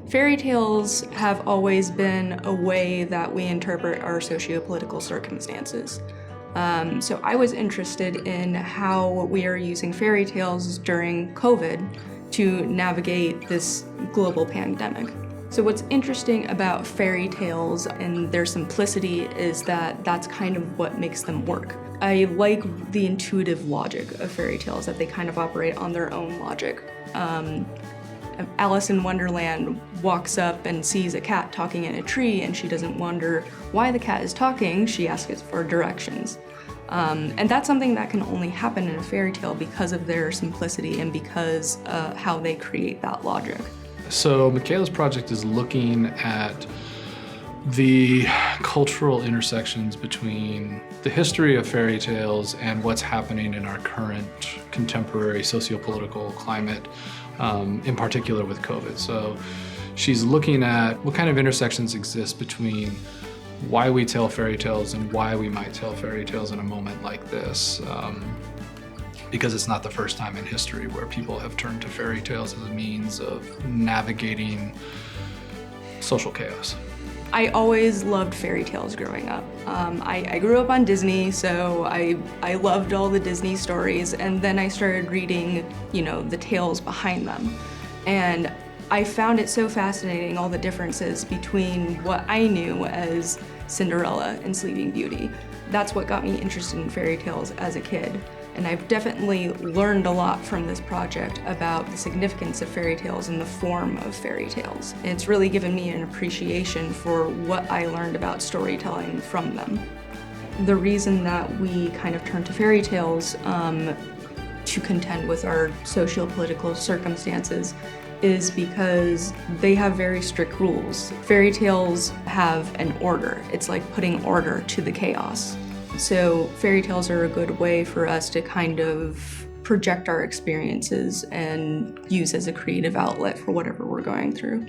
Fairy tales have always been a way that we interpret our socio-political circumstances. So I was interested in how we are using fairy tales during COVID to navigate this global pandemic. So what's interesting about fairy tales and their simplicity is that that's kind of what makes them work. I like the intuitive logic of fairy tales, that they kind of operate on their own logic. Alice in Wonderland walks up and sees a cat talking in a tree, and she doesn't wonder why the cat is talking, she asks for directions. And that's something that can only happen in a fairy tale because of their simplicity and because how they create that logic. So Michaela's project is looking at the cultural intersections between the history of fairy tales and what's happening in our current contemporary socio-political climate, in particular with COVID. So she's looking at what kind of intersections exist between why we tell fairy tales and why we might tell fairy tales in a moment like this. Because it's not the first time in history where people have turned to fairy tales as a means of navigating social chaos. I always loved fairy tales growing up. I grew up on Disney, so I loved all the Disney stories, and then I started reading, the tales behind them. And I found it so fascinating, all the differences between what I knew as Cinderella and Sleeping Beauty. That's what got me interested in fairy tales as a kid. And I've definitely learned a lot from this project about the significance of fairy tales and the form of fairy tales. And it's really given me an appreciation for what I learned about storytelling from them. The reason that we kind of turn to fairy tales to contend with our socio-political circumstances is because they have very strict rules. Fairy tales have an order. It's like putting order to the chaos. So fairy tales are a good way for us to kind of project our experiences and use as a creative outlet for whatever we're going through.